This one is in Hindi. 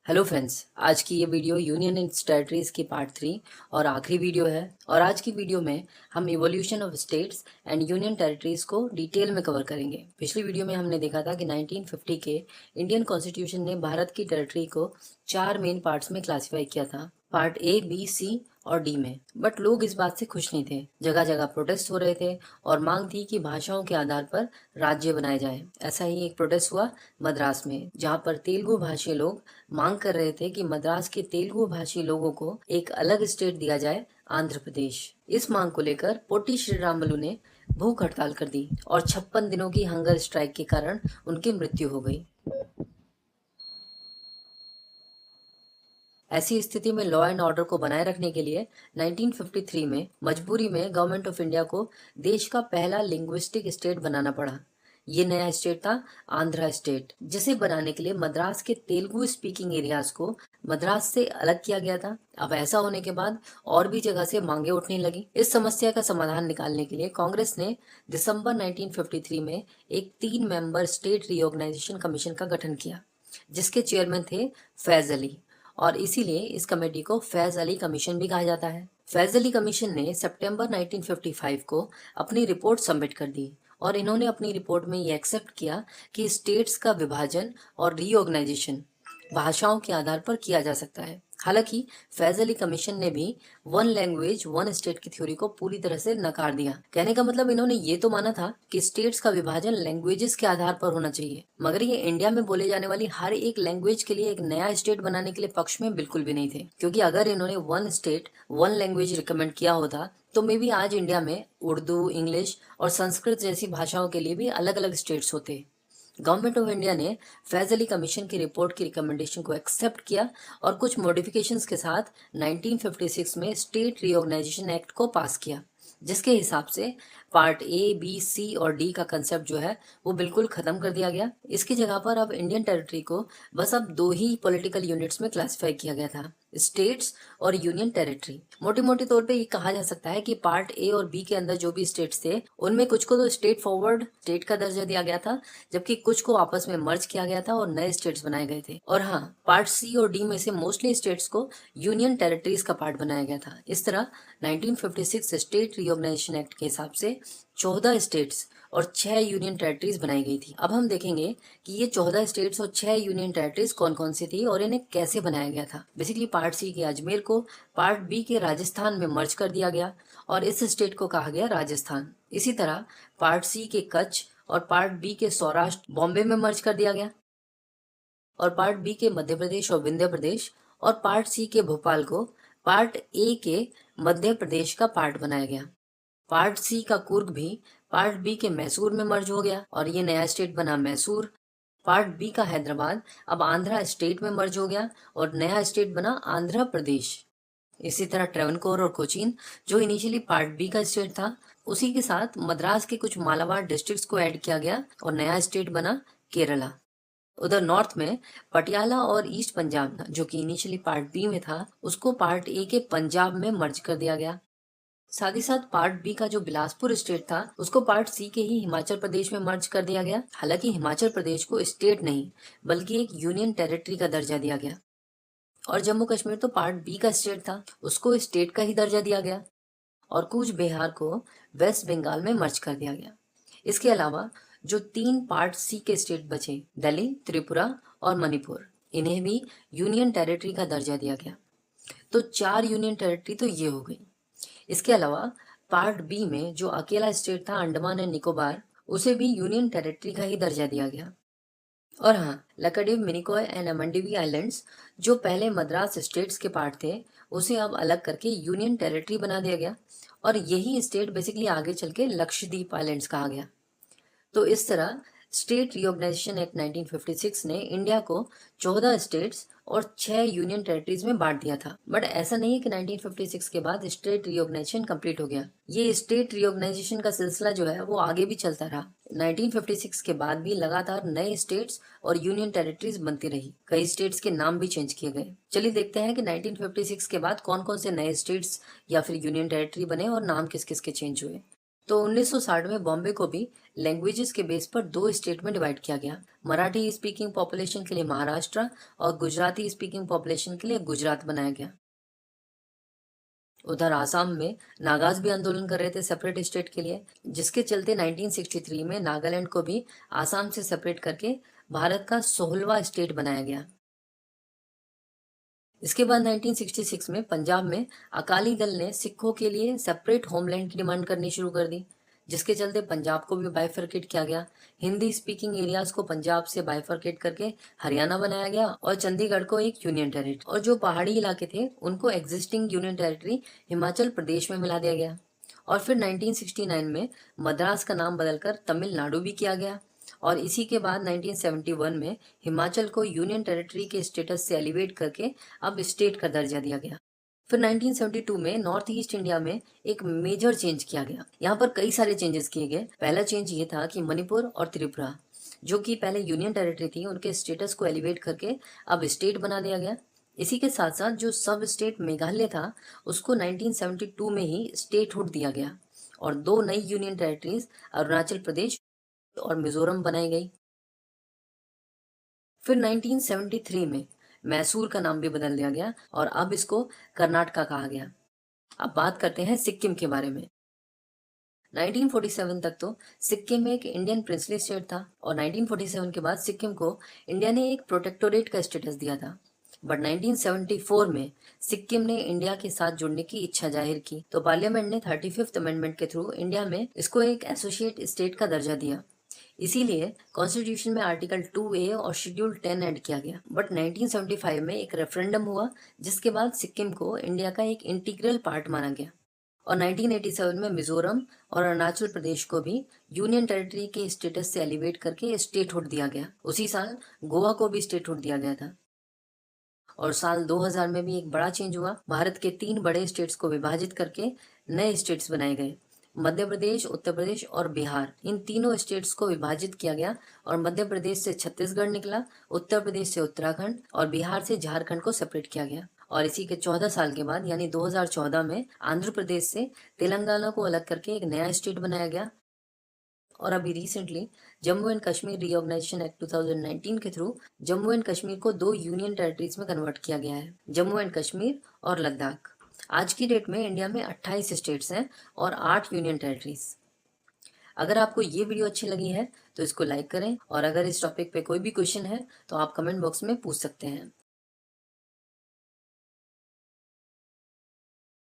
हेलो फ्रेंड्स, आज की ये वीडियो यूनियन एंड टेरिटरीज की पार्ट 3 और आखिरी वीडियो है। और आज की वीडियो में हम evolution of states and union territories को डिटेल में कवर करेंगे। पिछली वीडियो में हमने देखा था कि 1950 के इंडियन कॉन्स्टिट्यूशन ने भारत की टेरिटरी को 4 मेन पार्ट्स में क्लासिफाई किया था, पार्ट ए, बी, सी और डी में। बट लोग इस बात से खुश नहीं थे। जगह जगह प्रोटेस्ट हो रहे थे और मांग थी कि भाषाओं के आधार पर राज्य बनाए जाए। ऐसा ही एक प्रोटेस्ट हुआ मद्रास में, जहां पर तेलुगु भाषी लोग मांग कर रहे थे कि मद्रास के तेलुगु भाषी लोगों को एक अलग स्टेट दिया जाए, आंध्र प्रदेश। इस मांग को लेकर पोटी श्रीरामुलु ने भूख हड़ताल कर दी और 56 दिनों की हंगर स्ट्राइक के कारण उनकी मृत्यु हो गई। ऐसी स्थिति में लॉ एंड ऑर्डर को बनाए रखने के लिए 1953 में मजबूरी में गवर्नमेंट ऑफ इंडिया को देश का पहला लिंग्विस्टिक स्टेट बनाना पड़ा। ये नया स्टेट था आंध्रा स्टेट, जिसे बनाने के लिए मद्रास के तेलुगु स्पीकिंग एरियाज को मद्रास से अलग किया गया था। अब ऐसा होने के बाद और भी जगह से मांगे उठने लगी। इस समस्या का समाधान निकालने के लिए कांग्रेस ने दिसंबर 1953 में एक 3 मेंबर स्टेट रीऑर्गेनाइजेशन कमीशन का गठन किया, जिसके चेयरमैन थे फैज अली, और इसीलिए इस कमेटी को फैज अली कमीशन भी कहा जाता है। फैज अली कमीशन ने सितंबर 1955 को अपनी रिपोर्ट सबमिट कर दी और इन्होंने अपनी रिपोर्ट में ये एक्सेप्ट किया कि स्टेट्स का विभाजन और रीऑर्गेनाइजेशन भाषाओं के आधार पर किया जा सकता है। हालांकि फैज अली कमीशन ने भी वन लैंग्वेज वन स्टेट की थ्योरी को पूरी तरह से नकार दिया। कहने का मतलब इन्होंने ये तो माना था कि स्टेट्स का विभाजन लैंग्वेजेस के आधार पर होना चाहिए, मगर ये इंडिया में बोले जाने वाली हर एक लैंग्वेज के लिए एक नया स्टेट बनाने के लिए पक्ष में बिल्कुल भी नहीं थे। क्योंकि अगर इन्होंने one state one language recommend किया होता तो मे बी आज इंडिया में उर्दू, इंग्लिश और संस्कृत जैसी भाषाओं के लिए भी अलग अलग स्टेट्स होते। गवर्नमेंट ऑफ इंडिया ने फैज अली कमीशन की रिपोर्ट की रिकमेंडेशन को एक्सेप्ट किया और कुछ मॉडिफिकेशंस के साथ 1956 में स्टेट रीऑर्गेनाइजेशन एक्ट को पास किया, जिसके हिसाब से पार्ट ए, बी, सी और डी का कंसेप्ट जो है वो बिल्कुल खत्म कर दिया गया। इसकी जगह पर अब इंडियन टेरिटरी को बस अब 2 ही पॉलिटिकल यूनिट्स में क्लासिफाई किया गया था, स्टेट्स और यूनियन टेरिटरी। मोटे मोटे तौर पे ये कहा जा सकता है कि पार्ट ए और बी के अंदर जो भी स्टेट्स थे उनमें कुछ को तो स्टेट फॉरवर्ड स्टेट का दर्जा दिया गया था, जबकि कुछ को आपस में मर्ज किया गया था और नए स्टेट्स बनाए गए थे। और हाँ, पार्ट सी और डी में से मोस्टली स्टेट्स को यूनियन टेरिटरीज का पार्ट बनाया गया था। इस तरह 1956 स्टेट रीऑर्गेनाइजेशन एक्ट के हिसाब से 14 स्टेट्स और 6 यूनियन टेरिटरीज बनाई गई थी। अब हम देखेंगे कि ये 14 स्टेट्स और 6 यूनियन टेरिटरीज कौन कौन सी थी और इन्हें कैसे बनाया गया था। बेसिकली पार्ट सी के अजमेर को पार्ट बी के राजस्थान में मर्ज कर दिया गया और इस स्टेट को कहा गया राजस्थान। इसी तरह पार्ट सी के कच्छ और पार्ट बी के सौराष्ट्र बॉम्बे में मर्ज कर दिया गया, और पार्ट बी के मध्य प्रदेश और विंध्य प्रदेश और पार्ट सी के भोपाल को पार्ट ए के मध्य प्रदेश का पार्ट बनाया गया। पार्ट सी का कुर्ग भी पार्ट बी के मैसूर में मर्ज हो गया और ये नया स्टेट बना मैसूर। पार्ट बी का हैदराबाद अब आंध्रा स्टेट में मर्ज हो गया और नया स्टेट बना आंध्र प्रदेश। इसी तरह ट्रेवनकोर और कोचीन, जो इनिशियली पार्ट बी का स्टेट था, उसी के साथ मद्रास के कुछ मालाबार डिस्ट्रिक्ट्स को ऐड किया गया और नया स्टेट बना केरला। उधर नॉर्थ में पटियाला और ईस्ट पंजाब, जो कि इनिशियली पार्ट बी में था, उसको पार्ट ए के पंजाब में मर्ज कर दिया गया। साथ ही साथ पार्ट बी का जो बिलासपुर स्टेट था उसको पार्ट सी के ही हिमाचल प्रदेश में मर्ज कर दिया गया। हालांकि हिमाचल प्रदेश को स्टेट नहीं बल्कि एक यूनियन टेरिटरी का दर्जा दिया गया। और जम्मू कश्मीर तो पार्ट बी का स्टेट था, उसको स्टेट का ही दर्जा दिया गया। और कूच बिहार को वेस्ट बंगाल में मर्ज कर दिया गया। इसके अलावा जो 3 पार्ट सी के स्टेट बचे, दिल्ली, त्रिपुरा और मणिपुर, इन्हें भी यूनियन टेरिटरी का दर्जा दिया गया। तो 4 यूनियन टेरिटरी तो ये हो गई। इसके अलावा पार्ट बी में जो अकेला स्टेट था अंडमान एंड निकोबार, उसे भी यूनियन टेरिटरी का ही दर्जा दिया गया। और हाँ, लक्षद्वीप, मिनिकॉय एंड अमंडीवी आइलैंड्स, जो पहले मद्रास स्टेट्स के पार्ट थे, उसे अब अलग करके यूनियन टेरिटरी बना दिया गया और यही स्टेट बेसिकली आगे चल के लक्षद्वीप आइलैंड्स कहा गया। तो इस तरह स्टेट रिऑर्गेनाइजेशन एक्ट 1956 ने इंडिया को 14 स्टेट्स और 6 यूनियन टेरिटरीज में बांट दिया था। बट ऐसा नहीं है कि 1956 के बाद स्टेट रिऑर्गेनाइजेशन कंप्लीट हो गया। ये स्टेट रिऑर्गेनाइजेशन का सिलसिला जो है वो आगे भी चलता रहा। 1956 के बाद भी लगातार नए स्टेट्स और यूनियन टेरिटरीज बनती रही। कई स्टेट्स के नाम भी चेंज किए गए। चलिए देखते हैं कि 1956 के बाद कौन कौन से नए स्टेट्स या फिर यूनियन टेरिटरी बने और नाम किस किस के चेंज हुए। तो 1960 में बॉम्बे को भी लैंग्वेजेस के बेस पर दो स्टेट में डिवाइड किया गया। मराठी स्पीकिंग पॉपुलेशन के लिए महाराष्ट्र और गुजराती स्पीकिंग पॉपुलेशन के लिए गुजरात बनाया गया। उधर आसाम में नागाज भी आंदोलन कर रहे थे सेपरेट स्टेट के लिए, जिसके चलते 1963 में नागालैंड को भी आसाम से सेपरेट करके भारत का 16वां स्टेट बनाया गया। इसके बाद 1966 में पंजाब में अकाली दल ने सिखों के लिए सेपरेट होमलैंड की डिमांड करनी शुरू कर दी, जिसके चलते पंजाब को भी बाइफरकेट किया गया। हिंदी स्पीकिंग एरियाज को पंजाब से बाइफरकेट करके हरियाणा बनाया गया और चंडीगढ़ को एक यूनियन टेरिटरी, और जो पहाड़ी इलाके थे उनको existing union territory Himachal Pradesh में मिला दिया गया। और फिर 1969 में मद्रास का नाम बदलकर तमिलनाडु भी किया गया। और इसी के बाद 1971 में हिमाचल को यूनियन टेरिटरी के स्टेटस से एलिवेट करके अब स्टेट का दर्जा दिया गया। फिर 1972 में नॉर्थ ईस्ट इंडिया में एक मेजर चेंज किया गया। यहाँ पर कई सारे चेंजेस किए गए। पहला चेंज ये था कि मणिपुर और त्रिपुरा, जो कि पहले यूनियन टेरिटरी थी, उनके स्टेटस को एलिवेट करके अब स्टेट बना दिया गया। इसी के साथ साथ जो सब स्टेट मेघालय था उसको 1972 में ही स्टेटहुड दिया गया और दो नई यूनियन टेरिटरीज अरुणाचल प्रदेश और मिजोरम बनाई गई। फिर 1973 में मैसूर का नाम भी बदल दिया गया और अब इसको कर्नाटका कहा गया। अब बात करते हैं सिक्किम के बारे में। 1947 तक तो सिक्किम एक इंडियन प्रिंसली स्टेट था और 1947 के बाद सिक्किम को इंडिया ने एक प्रोटेक्टोरेट का स्टेटस दिया था। बट 1974 में सिक्किम ने इंडिया के साथ जुड़ने की इच्छा जाहिर की, तो पार्लियामेंट ने 35th अमेंडमेंट के थ्रू इंडिया में इसको एक एसोसिएट स्टेट का दर्जा दिया। इसीलिए कॉन्स्टिट्यूशन में आर्टिकल 2A और शेड्यूल 10 ऐड किया गया। बट 1975 में एक रेफरेंडम हुआ जिसके बाद सिक्किम को इंडिया का एक इंटीग्रल पार्ट माना गया और 1987 में मिजोरम और अरुणाचल प्रदेश को भी यूनियन टेरिटरी के स्टेटस से एलिवेट करके स्टेटहुड दिया गया। उसी साल गोवा को भी स्टेटहुड दिया गया था। और साल 2000 में भी एक बड़ा चेंज हुआ। भारत के 3 बड़े स्टेट्स को विभाजित करके नए स्टेट्स बनाए गए। मध्य प्रदेश, उत्तर प्रदेश और बिहार, इन तीनों स्टेट्स को विभाजित किया गया और मध्य प्रदेश से छत्तीसगढ़ निकला, उत्तर प्रदेश से उत्तराखंड और बिहार से झारखंड को सेपरेट किया गया। और इसी के 14 साल के बाद यानी 2014 में आंध्र प्रदेश से तेलंगाना को अलग करके एक नया स्टेट बनाया गया। और अभी recently Jammu and Kashmir reorganisation act 2019 के थ्रू जम्मू एंड कश्मीर को 2 यूनियन टेरिटरीज में कन्वर्ट किया गया है, जम्मू एंड कश्मीर और लद्दाख। आज की डेट में इंडिया में 28 स्टेट्स हैं और 8 यूनियन टेरिटरीज। अगर आपको ये वीडियो अच्छी लगी है तो इसको लाइक करें और अगर इस टॉपिक पे कोई भी क्वेश्चन है तो आप कमेंट बॉक्स में पूछ सकते हैं।